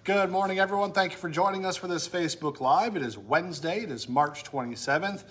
Good morning, everyone. Thank you for joining us for this Facebook Live. It is Wednesday. It is March 27th.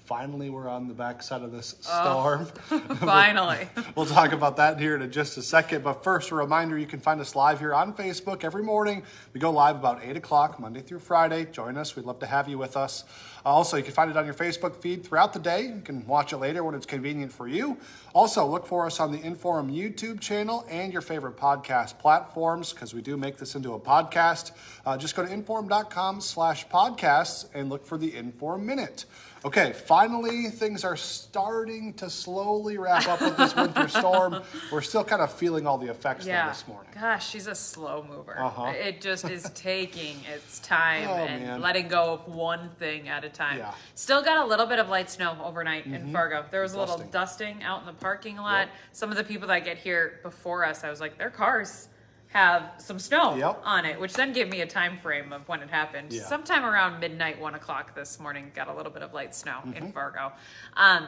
Finally, we're on the backside of this storm. Finally. We'll talk about that here in just a second. But first, a reminder, you can find us live here on Facebook every morning. We go live about 8 o'clock, Monday through Friday. Join us. We'd love to have you with us. Also, you can find it on your Facebook feed throughout the day. You can watch it later when it's convenient for you. Also, look for us on the Inform YouTube channel and your favorite podcast platforms, because we do make this into a podcast. Just go to inform.com/podcasts and look for the Inform Minute. Okay, finally, things are starting to slowly wrap up with this winter storm. We're still kind of feeling all the effects though this morning. Gosh, she's a slow mover. It just is taking its time letting go of one thing at a time. Yeah. Still got a little bit of light snow overnight in Fargo. There was a little dusting out in the parking lot. Some of the people that get here before us, I was like, their cars have some snow on it, which then gave me a time frame of when it happened. Sometime around midnight, 1 o'clock this morning, got a little bit of light snow in Fargo.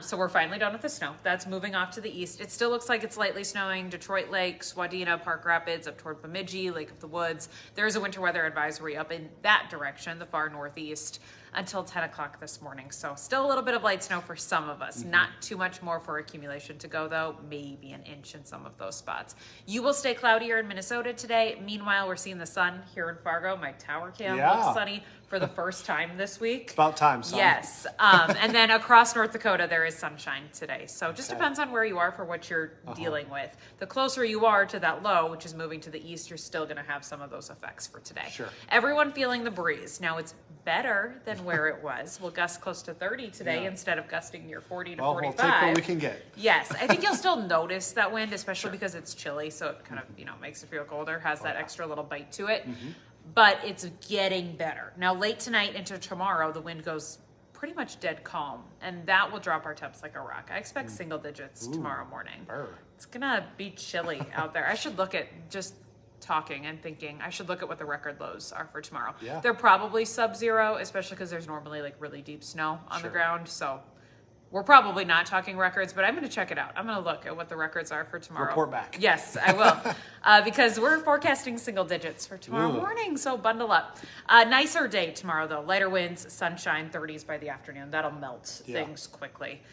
So we're finally done with the snow. That's moving off to the east. It still looks like it's lightly snowing Detroit Lake, Swadina, Park Rapids, up toward Bemidji, Lake of the Woods. There's a winter weather advisory up in that direction, the far northeast, until 10 o'clock this morning. So still a little bit of light snow for some of us. Not too much more for accumulation to go, though. Maybe an inch in some of those spots. You will stay cloudier in Minnesota today. Meanwhile, we're seeing the sun here in Fargo. My tower cam looks sunny for the first time this week. It's about time, son. Yes. And then across North Dakota, there is sunshine today. So it just depends on where you are for what you're dealing with. The closer you are to that low, which is moving to the east, you're still going to have some of those effects for today. Sure. Everyone feeling the breeze. Now, it's better than where it was. We'll gust close to 30 today instead of gusting near 40 to 45. We'll take what we can get. Yes. I think you'll still notice that wind, especially because it's chilly, so it kind of, makes it feel colder, has that extra little bite to it. But it's getting better. Now, late tonight into tomorrow, the wind goes pretty much dead calm, and that will drop our temps like a rock. I expect single digits tomorrow morning. It's gonna be chilly out there. I should look at just talking and thinking, I should look at what the record lows are for tomorrow. They're probably sub-zero, especially because there's normally like really deep snow on the ground. So we're probably not talking records, but I'm going to check it out. I'm going to look at what the records are for tomorrow. Report back. Yes, I will. Because we're forecasting single digits for tomorrow morning, so bundle up. Nicer day tomorrow, though. Lighter winds, sunshine, 30s by the afternoon. That'll melt things quickly.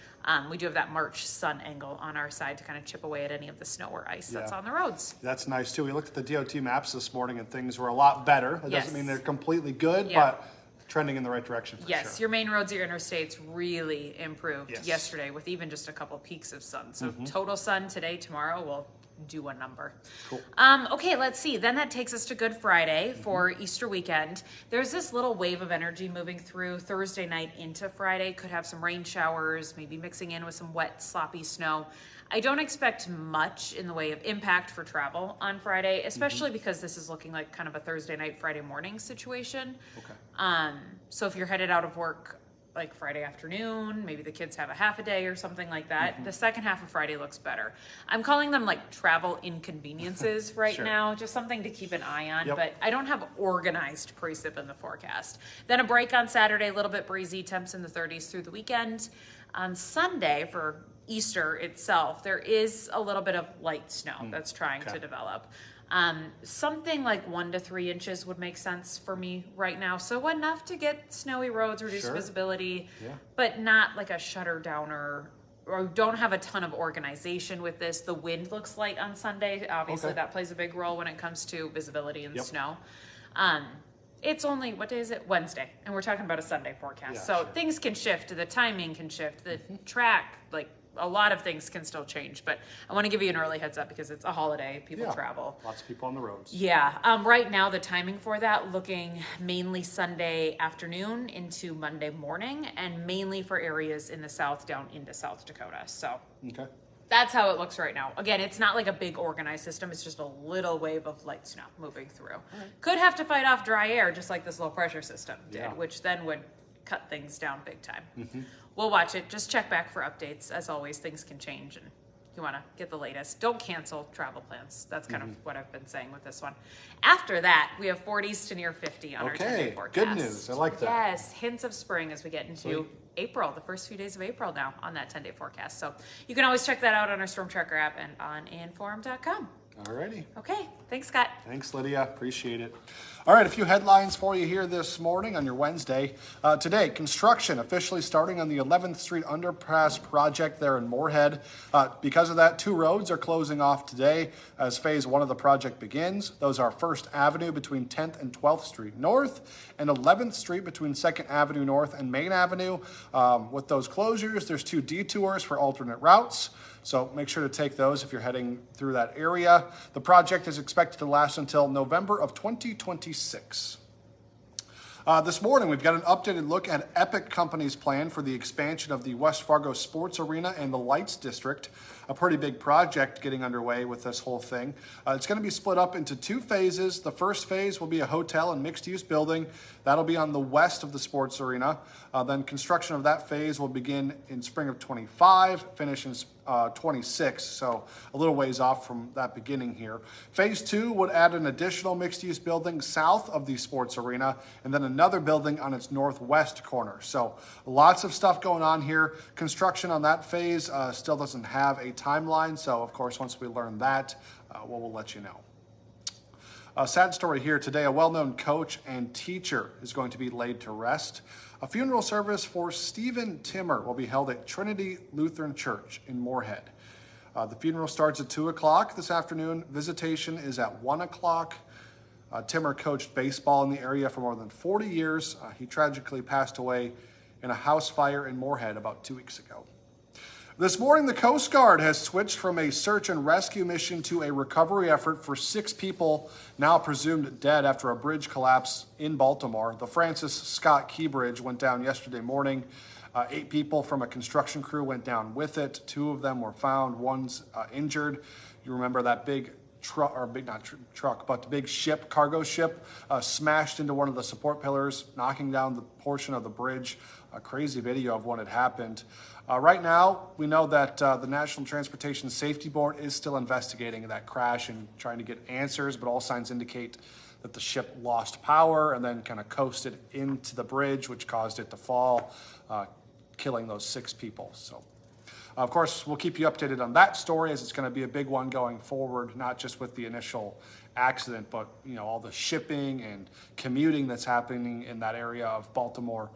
We do have that March sun angle on our side to kind of chip away at any of the snow or ice that's on the roads. That's nice, too. We looked at the DOT maps this morning, and things were a lot better. That doesn't mean they're completely good, but trending in the right direction for sure. Your main roads, your interstates really improved yesterday with even just a couple peaks of sun. So total sun today, tomorrow will do a number. Cool. Okay, let's see. Then that takes us to Good Friday for Easter weekend. There's this little wave of energy moving through Thursday night into Friday. Could have some rain showers, maybe mixing in with some wet, sloppy snow. I don't expect much in the way of impact for travel on Friday, especially because this is looking like kind of a Thursday night, Friday morning situation. So if you're headed out of work like Friday afternoon, maybe the kids have a half a day or something like that, the second half of Friday looks better. I'm calling them like travel inconveniences right now, just something to keep an eye on, but I don't have organized precip in the forecast. Then a break on Saturday, a little bit breezy, temps in the 30s through the weekend. On Sunday for Easter itself, there is a little bit of light snow that's trying to develop. Something like 1 to 3 inches would make sense for me right now. So enough to get snowy roads, reduce visibility, but not like a shutter downer, or don't have a ton of organization with this. The wind looks light on Sunday. Obviously that plays a big role when it comes to visibility and snow. It's only, what day is it? Wednesday. And we're talking about a Sunday forecast. So things can shift. The timing can shift. The track, like a lot of things can still change. But I want to give you an early heads up because it's a holiday. People travel. Lots of people on the roads. Right now, the timing for that looking mainly Sunday afternoon into Monday morning, and mainly for areas in the south down into South Dakota. So that's how it looks right now. Again, it's not like a big organized system. It's just a little wave of light snow moving through. Could have to fight off dry air, just like this low pressure system did, which then would cut things down big time. We'll watch it. Just check back for updates. As always, things can change, and you want to get the latest. Don't cancel travel plans. That's kind of what I've been saying with this one. After that, we have 40s to near 50 on our 10-day forecast. Good news. I like that. Yes, hints of spring as we get into April, the first few days of April now on that 10-day forecast. So you can always check that out on our Storm Tracker app and on inform.com. Alrighty. Okay. Thanks, Scott. Thanks, Lydia. Appreciate it. All right, a few headlines for you here this morning on your Wednesday. Today, construction officially starting on the 11th Street Underpass project there in Moorhead. Because of that, 2 roads are closing off today as phase 1 of the project begins. Those are First Avenue between 10th and 12th Street North and 11th Street between 2nd Avenue North and Main Avenue. With those closures, there's 2 detours for alternate routes. So make sure to take those if you're heading through that area. The project is expected to last until November of 2026. This morning, we've got an updated look at Epic Company's plan for the expansion of the West Fargo Sports Arena and the Lights District. A pretty big project getting underway with this whole thing. It's going to be split up into 2 phases. The first phase will be a hotel and mixed-use building. That'll be on the west of the sports arena. Then construction of that phase will begin in spring of 25, finish in 26, so a little ways off from that beginning here. Phase 2 would add an additional mixed-use building south of the sports arena and then another building on its northwest corner. So lots of stuff going on here. Construction on that phase still doesn't have a timeline, so of course once we learn that, we'll let you know. A sad story here today. A well-known coach and teacher is going to be laid to rest. A funeral service for Stephen Timmer will be held at Trinity Lutheran Church in Moorhead. The funeral starts at 2 o'clock this afternoon. Visitation is at 1 o'clock. Timmer coached baseball in the area for more than 40 years. He tragically passed away in a house fire in Moorhead about 2 weeks ago. This morning, the Coast Guard has switched from a search and rescue mission to a recovery effort for 6 people now presumed dead after a bridge collapse in Baltimore. The Francis Scott Key Bridge went down yesterday morning. 8 people from a construction crew went down with it. 2 of them were found. One's injured. You remember that big truck, or big, not truck, but the big ship, cargo ship, smashed into one of the support pillars, knocking down the portion of the bridge. A crazy video of when it happened. Right now, we know that the National Transportation Safety Board is still investigating that crash and trying to get answers, but all signs indicate that the ship lost power and then kind of coasted into the bridge, which caused it to fall, killing those 6 people. So, of course, we'll keep you updated on that story as it's going to be a big one going forward, not just with the initial accident, but all the shipping and commuting that's happening in that area of Baltimore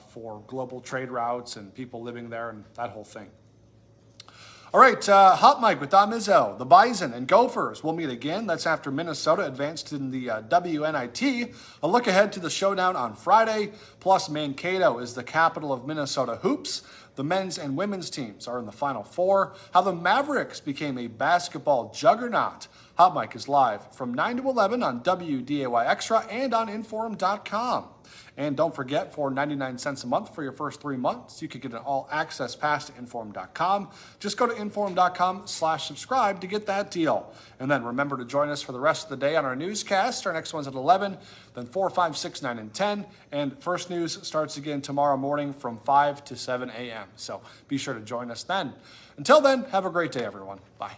for global trade routes and people living there and that whole thing. All right, Hot Mike with Don Izzo. The Bison and Gophers will meet again. That's after Minnesota advanced in the WNIT. A look ahead to the showdown on Friday. Plus, Mankato is the capital of Minnesota hoops. The men's and women's teams are in the Final Four. How the Mavericks became a basketball juggernaut. Hot Mike is live from 9 to 11 on WDAY Extra and on Inform.com. And don't forget, for 99 cents a month for your first 3 months, you could get an all-access pass to Inform.com. Just go to Inform.com/subscribe to get that deal. And then remember to join us for the rest of the day on our newscast. Our next one's at 11, then 4, 5, 6, 9, and 10. And First News starts again tomorrow morning from 5 to 7 a.m. So be sure to join us then. Until then, have a great day, everyone. Bye.